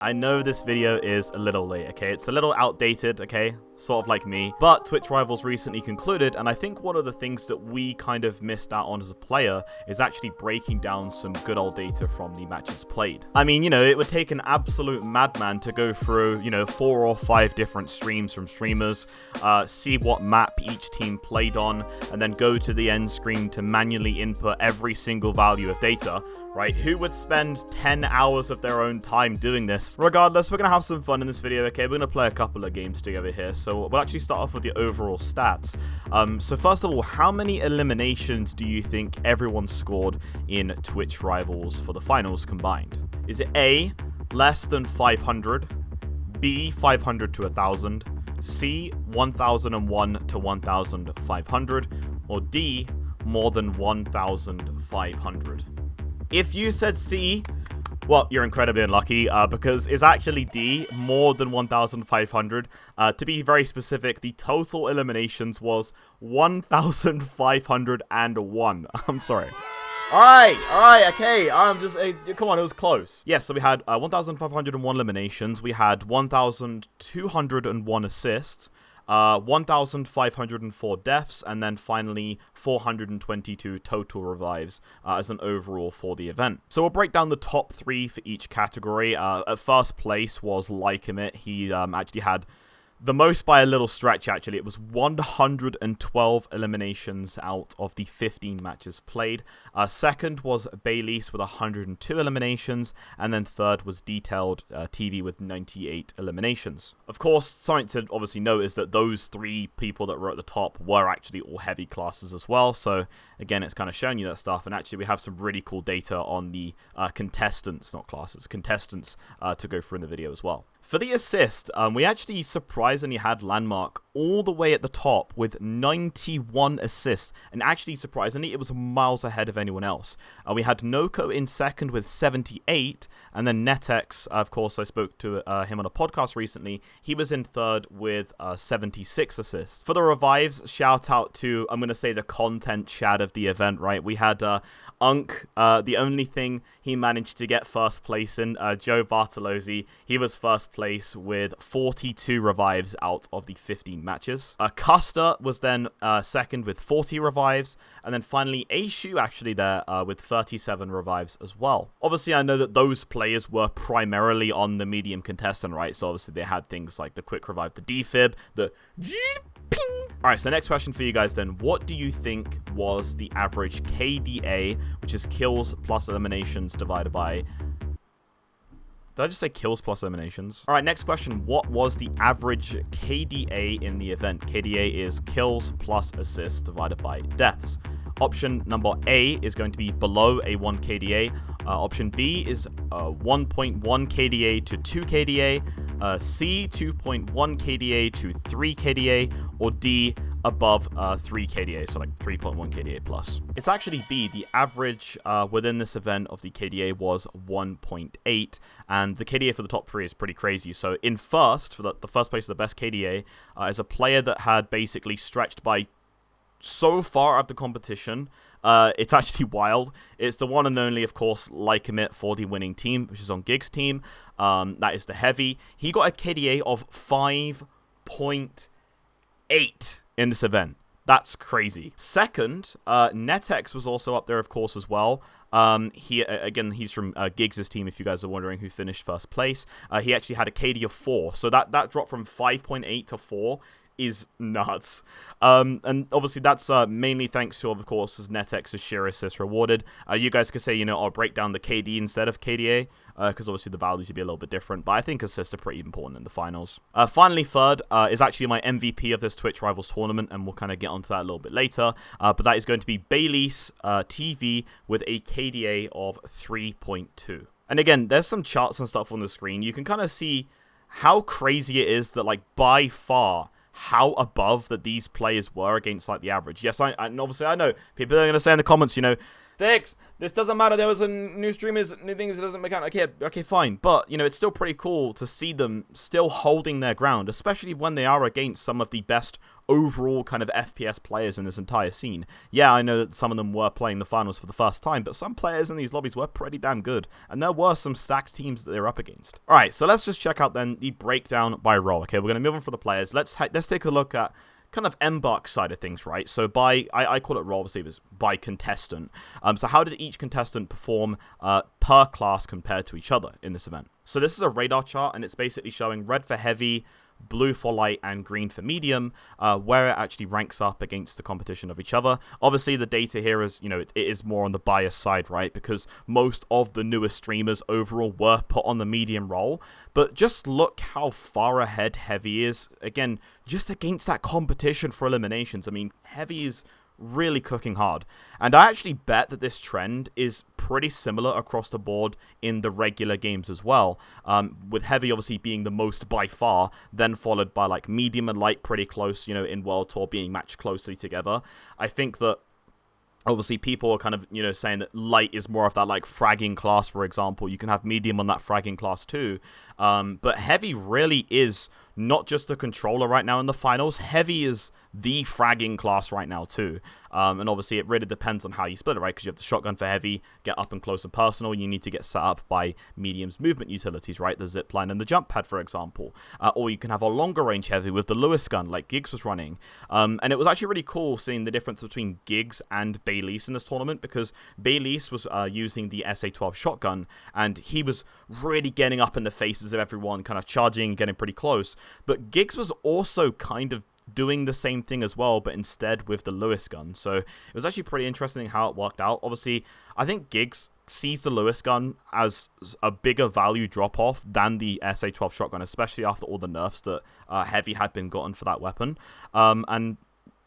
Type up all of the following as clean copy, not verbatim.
I know this video is a little late, okay? It's a little outdated, okay? Sort of like me. But Twitch Rivals recently concluded, and I think one of the things that we kind of missed out on as a player is actually breaking down some good old data from the matches played. I mean, you know, it would take an absolute madman to go through, you know, 4 or 5 different streams from streamers, see what map each team played on, and then go to the end screen to manually input every single value of data, right? Who would spend 10 hours of their own time doing this? Regardless, we're going to have some fun in this video, okay? We're going to play a couple of games together here. So we'll actually start off with the overall stats. So first of all, how many eliminations do you think everyone scored in Twitch Rivals for the finals combined? Is it A, less than 500, B, 500 to 1,000, C, 1,001 to 1,500, or D, more than 1,500? If you said C, well, you're incredibly unlucky, because it's actually D, more than 1,500. To be very specific, the total eliminations was 1,501. I'm sorry. Alright, okay, come on, it was close. Yes, so we had 1,501 eliminations, we had 1,201 assists, 1,504 deaths, and then finally 422 total revives as an overall for the event. So we'll break down the top 3 for each category. At first place was LVNDMARK. He actually had the most by a little stretch, actually. It was 112 eliminations out of the 15 matches played. Second was Baylis with 102 eliminations. And then third was Detailed TV with 98 eliminations. Of course, something to obviously note is that those 3 people that were at the top were actually all heavy classes as well. So again, it's kind of showing you that stuff. And actually, we have some really cool data on the contestants, not classes, contestants to go through in the video as well. For the assist, we actually surprisingly had LVNDMARK all the way at the top with 91 assists, and actually surprisingly it was miles ahead of anyone else. We had Noko in second with 78, and then NetX, of course I spoke to him on a podcast recently, he was in third with 76 assists. For the revives, shout out to, I'm going to say, the content Chad of the event, right? We had Unk, the only thing he managed to get first place in, Joe Bartolozzi, he was first place with 42 revives out of the 15 matches. Custer was then second with 40 revives, and then finally Aishu actually there with 37 revives as well. Obviously, I know that those players were primarily on the medium contestant, right? So obviously they had things like the quick revive, the defib, the ping. Alright, so next question for you guys then. What do you think was the average KDA, which is kills plus eliminations divided by... Did I just say kills plus eliminations? Alright, next question. What was the average KDA in the event? KDA is kills plus assists divided by deaths. Option number A is going to be below a 1 KDA. Option B is 1.1 KDA to 2 KDA. C, 2.1 KDA to 3 KDA. Or D, above 3 KDA, so like 3.1 KDA plus. It's actually B. The average within this event of the KDA was 1.8, and the KDA for the top 3 is pretty crazy. So in first, for the first place of the best KDA, is a player that had basically stretched by so far of the competition. It's actually wild. It's the one and only, of course, LVNDMARK for the winning team, which is on Gig's team. That is the heavy. He got a KDA of 5.8 in this event. That's crazy. Second, NetX was also up there, of course, as well. He's from Giggs' team, if you guys are wondering who finished first place. He actually had a KD of 4, so that dropped from 5.8 to 4 is nuts. And obviously that's mainly thanks to, of course, as NetX's sheer assist rewarded. You guys could say, you know, I'll break down the KD instead of KDA, because obviously the values would be a little bit different, but I think assists are pretty important in the finals. Finally, third is actually my MVP of this Twitch Rivals tournament, and we'll kind of get onto that a little bit later, but that is going to be Baylis TV with a KDA of 3.2. And again, there's some charts and stuff on the screen. You can kind of see how crazy it is that, like, by far, how above that these players were against like the average. Yes, and obviously I know people are going to say in the comments, you know, THiiXY, this doesn't matter, there was a new streamers, new things, it doesn't make out. Okay, fine. But, you know, it's still pretty cool to see them still holding their ground, especially when they are against some of the best overall kind of FPS players in this entire scene. Yeah, I know that some of them were playing the finals for the first time, but some players in these lobbies were pretty damn good, and there were some stacked teams that they were up against. Alright, so let's just check out then the breakdown by role. Okay, we're going to move on for the players. Let's take a look at kind of LVNDMARK side of things, right? So I call it role, obviously, it was by contestant. So how did each contestant perform per class compared to each other in this event? So this is a radar chart, and it's basically showing red for heavy, blue for light, and green for medium, where it actually ranks up against the competition of each other. Obviously, the data here is, it is more on the bias side, right? Because most of the newest streamers overall were put on the medium role. But just look how far ahead Heavy is, again, just against that competition for eliminations. I mean, Heavy is really cooking hard. And I actually bet that this trend is pretty similar across the board in the regular games as well, with Heavy obviously being the most by far, then followed by like medium and light pretty close, in World Tour being matched closely together. I think that obviously people are kind of, saying that light is more of that like fragging class, for example. You can have medium on that fragging class too. But Heavy really is not just the controller right now in the finals. Heavy is the fragging class right now too. And obviously it really depends on how you split it, right? Because you have the shotgun for Heavy, get up and close and personal. You need to get set up by medium's movement utilities, right? The zipline and the jump pad, for example. Or you can have a longer range Heavy with the Lewis gun, like GiGZ was running. And it was actually really cool seeing the difference between GiGZ and Baylease in this tournament, because Baylease was using the SA-12 shotgun, and he was really getting up in the faces of everyone, kind of charging, getting pretty close. But GiGZ was also kind of doing the same thing as well, but instead with the Lewis gun. So it was actually pretty interesting how it worked out. Obviously, I think GiGZ sees the Lewis gun as a bigger value drop-off than the SA-12 shotgun, especially after all the nerfs that Heavy had been gotten for that weapon. And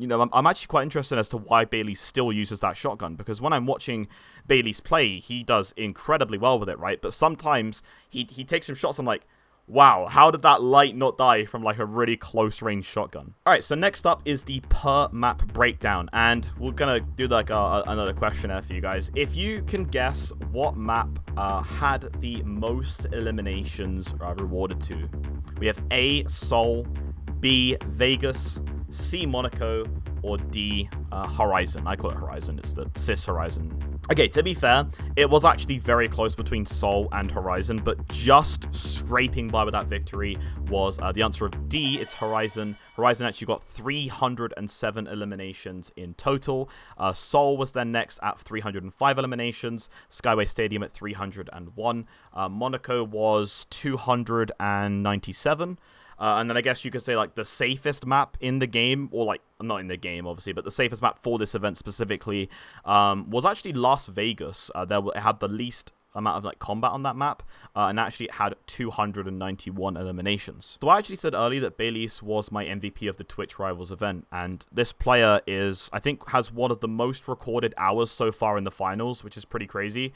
I'm actually quite interested as to why Baylease still uses that shotgun, because when I'm watching Baylease play, he does incredibly well with it, right? But sometimes he takes some shots, I'm like, wow, how did that light not die from like a really close range shotgun? Alright, so next up is the per map breakdown, and we're gonna do like another questionnaire for you guys. If you can guess what map had the most eliminations rewarded to, we have A, Seoul, B, Vegas, C, Monaco, or D, Horizon. I call it Horizon, it's the CIS Horizon. Okay, to be fair, it was actually very close between Seoul and Horizon, but just scraping by with that victory was the answer of D, it's Horizon. Horizon actually got 307 eliminations in total. Seoul was then next at 305 eliminations, Skyway Stadium at 301, Monaco was 297. And then I guess you could say like the safest map in the game, or like not in the game obviously, but the safest map for this event specifically was actually Las Vegas. It had the least amount of like combat on that map, and actually it had 291 eliminations. So I actually said earlier that Baylease was my MVP of the THiiXY Rivals event, and this player I think has one of the most recorded hours so far in the finals, which is pretty crazy.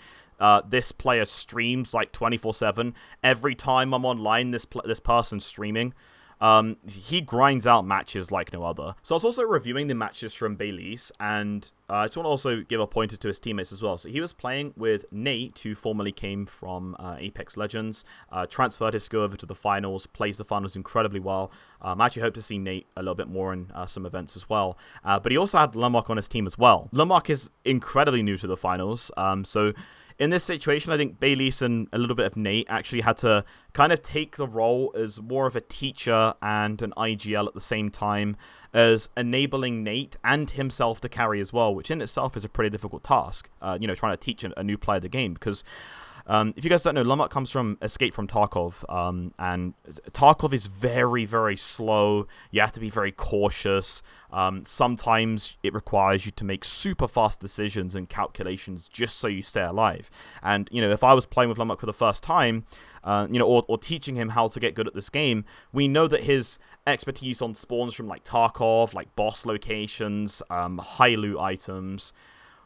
This player streams like 24/7. Every time I'm online, this person's streaming. He grinds out matches like no other. So I was also reviewing the matches from Baylease, and I just want to also give a pointer to his teammates as well. So he was playing with Nate, who formerly came from Apex Legends, transferred his skill over to the finals, plays the finals incredibly well. I actually hope to see Nate a little bit more in some events as well. But he also had LVNDMARK on his team as well. LVNDMARK is incredibly new to the finals, so in this situation, I think Baylease and a little bit of Nate actually had to kind of take the role as more of a teacher and an IGL at the same time, as enabling Nate and himself to carry as well, which in itself is a pretty difficult task, trying to teach a new player the game, because if you guys don't know, LVNDMARK comes from Escape from Tarkov, and Tarkov is very, very slow. You have to be very cautious. Sometimes it requires you to make super fast decisions and calculations just so you stay alive. And, if I was playing with LVNDMARK for the first time, or teaching him how to get good at this game, we know that his expertise on spawns from like Tarkov, like boss locations, high loot items,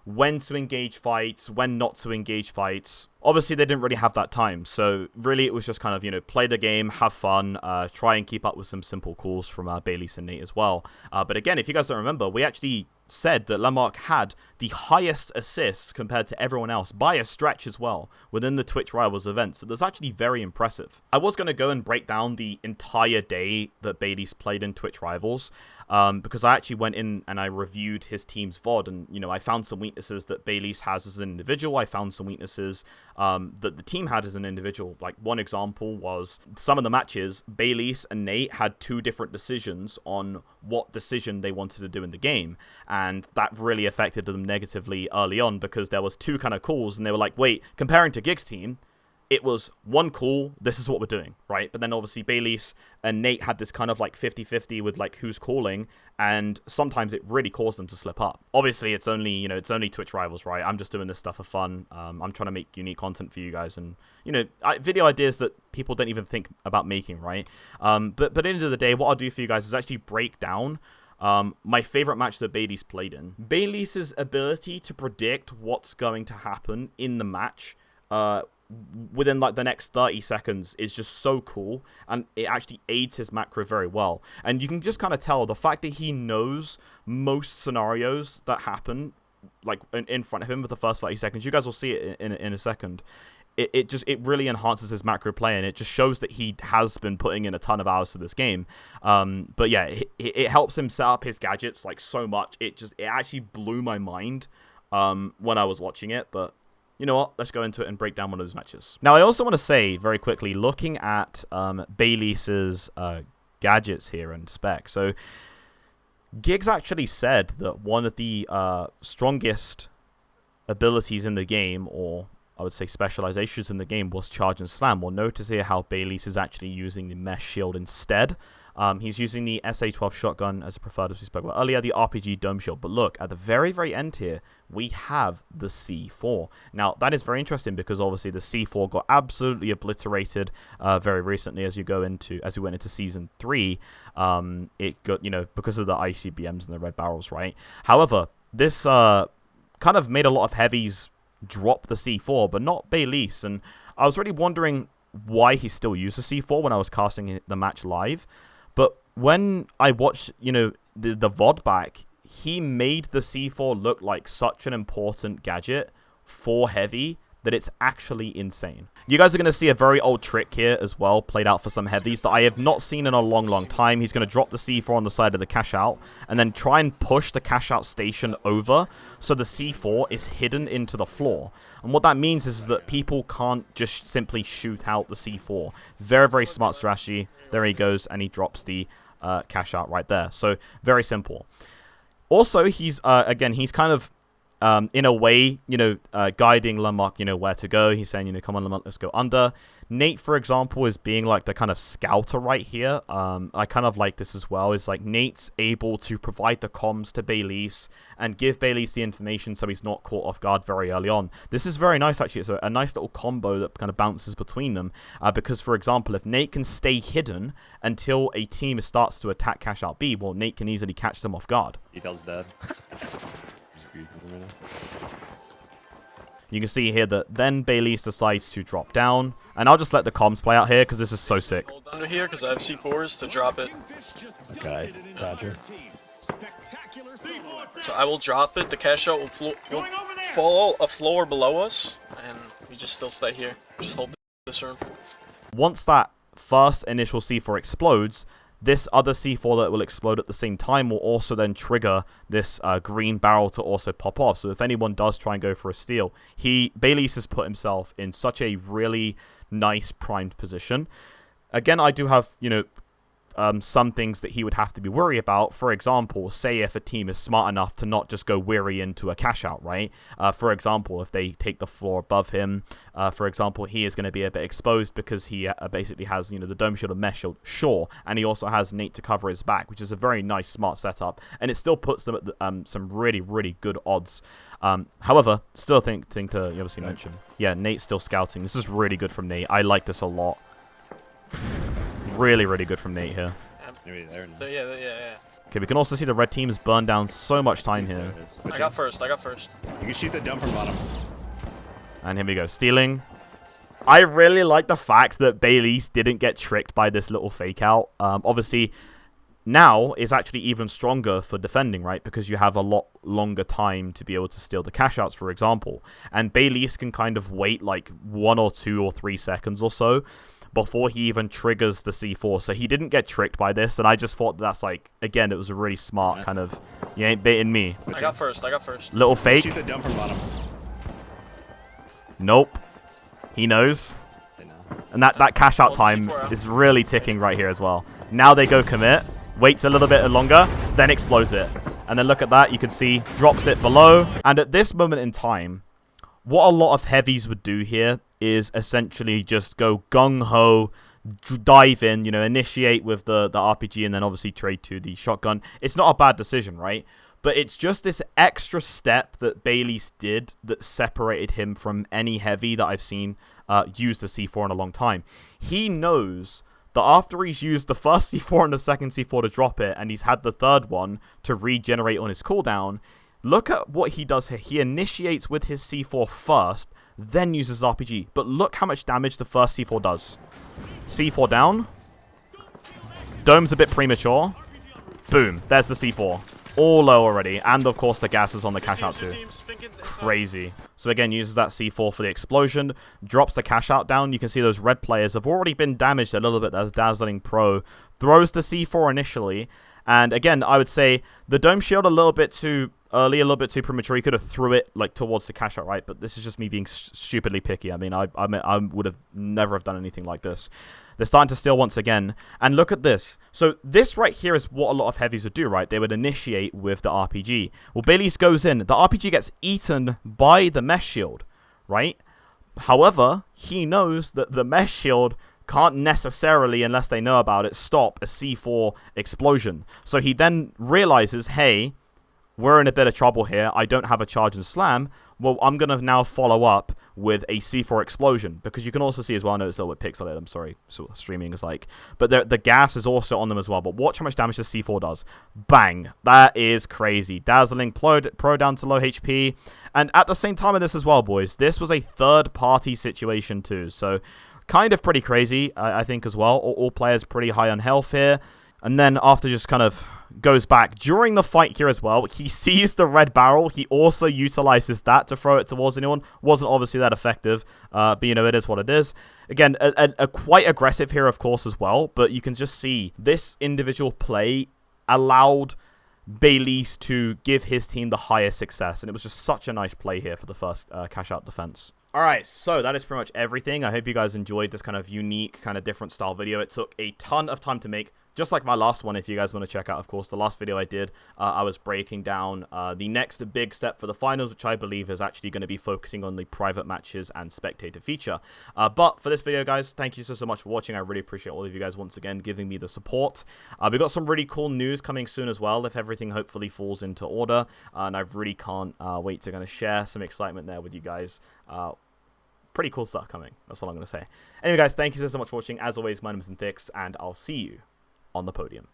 when to engage fights, when not to engage fights. Obviously, they didn't really have that time, so really it was just kind of, play the game, have fun, try and keep up with some simple calls from Baylease and Nate as well. But again, if you guys don't remember, we actually said that LVNDMARK had the highest assists compared to everyone else by a stretch as well within the Twitch Rivals event. So that's actually very impressive. I was going to go and break down the entire day that Bailey's played in Twitch Rivals, because I actually went in and I reviewed his team's VOD, and, you know, I found some weaknesses that Bailey's has as an individual. I found some weaknesses that the team had as an individual. Like, one example was some of the matches, Bailey's and Nate had two different decisions on what decision they wanted to do in the game, and that really affected them negatively early on, because there was two kind of calls, and they were like, wait, comparing to GiG's team, it was one call, this is what we're doing, right? But then obviously Bailey's and Nate had this kind of like 50-50 with like who's calling, and sometimes it really caused them to slip up. Obviously, it's only, you know, it's only Twitch Rivals, right? I'm just doing this stuff for fun. I'm trying to make unique content for you guys, and, you know, video ideas that people don't even think about making, right? But at the end of the day, what I'll do for you guys is actually break down my favorite match that Bailey's played in. Bailey's ability to predict what's going to happen in the match within like the next 30 seconds is just so cool, and it actually aids his macro very well. And you can just kind of tell the fact that he knows most scenarios that happen like in front of him with the first 30 seconds. You guys will see it in a second. It really enhances his macro play, and it just shows that he has been putting in a ton of hours to this game. But yeah, it helps him set up his gadgets like so much. It actually blew my mind when I was watching it. But you know what? Let's go into it and break down one of those matches. Now, I also want to say very quickly, looking at Bailey's gadgets here and specs. So, GiG's actually said that one of the strongest abilities in the game, or I would say specializations in the game, was Charge and Slam. Well, notice here how Bailey's is actually using the Mesh Shield instead. He's using the SA-12 shotgun as a preferred, as we spoke about earlier, the RPG Dome Shield. But look, at the very, very end here, we have the C4. Now, that is very interesting because obviously the C4 got absolutely obliterated very recently as we went into Season 3. It got, you know, because of the ICBMs and the red barrels, right? However, this kind of made a lot of heavies drop the C4, but not Bailey's. And I was really wondering why he still used the C4 when I was casting the match live. But when I watched, you know, the VOD back, he made the C4 look like such an important gadget for heavy that it's actually insane. You guys are going to see a very old trick here as well, played out for some heavies that I have not seen in a long, long time. He's going to drop the C4 on the side of the cash out and then try and push the cash out station over so the C4 is hidden into the floor. And what that means is that people can't just simply shoot out the C4. Very, very smart strategy. There he goes, and he drops the cash out right there. So very simple. Also, he's again, he's kind of in a way, you know, guiding LVNDMARK, you know, where to go. He's saying, you know, come on, LVNDMARK, let's go under. Nate, for example, is being like the kind of scouter right here. I kind of like this as well. It's like Nate's able to provide the comms to Bailey's and give Bailey's the information so he's not caught off guard very early on. This is very nice, actually. It's a nice little combo that kind of bounces between them. Because, for example, if Nate can stay hidden until a team starts to attack cash out B, well, Nate can easily catch them off guard. Detail's dead. You can see here that then Bailey's decides to drop down, and I'll just let the comms play out here because this is so sick. Hold under here because I have C4s to drop it. Okay, roger. So I will drop it. The cash out will fall a floor below us, and we just still stay here. Just hold this room. Once that first initial C4 explodes, this other C4 that will explode at the same time will also then trigger this green barrel to also pop off. So if anyone does try and go for a steal, Bailey's has put himself in such a really nice primed position. Again, I do have, you know, some things that he would have to be worried about. For example, say if a team is smart enough to not just go weary into a cash out, right? For example, if they take the floor above him, for example, he is going to be a bit exposed because he basically has, you know, the dome shield and mesh shield, sure, and he also has Nate to cover his back, which is a very nice, smart setup, and it still puts them at some really, really good odds. However, still thing to obviously mention, yeah, Nate's still scouting. This is really good from Nate. I like this a lot. Really, really good from Nate here. Yeah. Okay, we can also see the red team has burned down so much time here. I got first. You can shoot the dome from bottom. And here we go, stealing. I really like the fact that Bailey's didn't get tricked by this little fake out. Obviously, now is actually even stronger for defending, right? Because you have a lot longer time to be able to steal the cash outs, for example. And Bayliss can kind of wait like 1 or 2 or 3 seconds or so before he even triggers the C4. So he didn't get tricked by this, and I just thought that's like, again, it was a really smart kind of, you ain't baiting me. I got first. Little fake. Shoot the dump from bottom. Nope. He knows. And that cash out time is really ticking right here as well. Now they go commit, waits a little bit longer, then explodes it. And then look at that, you can see, drops it below. And at this moment in time, what a lot of heavies would do here is essentially just go gung-ho, dive in, you know, initiate with the RPG and then obviously trade to the shotgun. It's not a bad decision, right? But it's just this extra step that Bayliss did that separated him from any heavy that I've seen use the C4 in a long time. He knows that after he's used the first C4 and the second C4 to drop it, and he's had the third one to regenerate on his cooldown, look at what he does here. He initiates with his C4 first, then uses RPG. But look how much damage the first C4 does. C4 down. Dome's a bit premature. Boom. There's the C4. All low already. And, of course, the gas is on the cash out too. Crazy. So, again, uses that C4 for the explosion. Drops the cash out down. You can see those red players have already been damaged a little bit. That's Dazzling Pro. Throws the C4 initially. And, again, I would say the Dome Shield a little bit too early, a little bit too premature. He could have threw it like towards the cash out, right? But this is just me being stupidly picky. I mean, I would have never have done anything like this. They're starting to steal once again. And look at this. So this right here is what a lot of heavies would do, right? They would initiate with the RPG. Well, Bayliss goes in. The RPG gets eaten by the mesh shield, right? However, he knows that the mesh shield can't necessarily, unless they know about it, stop a C4 explosion. So he then realizes, hey, we're in a bit of trouble here. I don't have a charge and slam. Well, I'm going to now follow up with a C4 explosion. Because you can also see as well, I know it's a little bit pixelated, I'm sorry, so streaming is like. But the gas is also on them as well. But watch how much damage the C4 does. Bang. That is crazy. Dazzling Pro down to low HP. And at the same time of this as well, boys, this was a third-party situation too. So kind of pretty crazy, I think, as well. All players pretty high on health here. And then after just kind of goes back during the fight here as well, he sees the red barrel. He also utilizes that to throw it towards anyone. Wasn't obviously that effective, but you know, it is what it is. Again, a quite aggressive here, of course, as well. But you can just see this individual play allowed Bayliss to give his team the highest success. And it was just such a nice play here for the first cash out defense. Alright, so that is pretty much everything. I hope you guys enjoyed this kind of unique, kind of different style video. It took a ton of time to make, just like my last one, if you guys want to check out, of course, the last video I did. I was breaking down the next big step for the finals, which I believe is actually going to be focusing on the private matches and spectator feature. But for this video, guys, thank you so much for watching. I really appreciate all of you guys once again giving me the support. We've got some really cool news coming soon as well, if everything hopefully falls into order. And I really can't wait to kind of share some excitement there with you guys. Pretty cool stuff coming. That's all I'm going to say. Anyway, guys, thank you so much for watching. As always, my name is THiiXY, and I'll see you on the podium.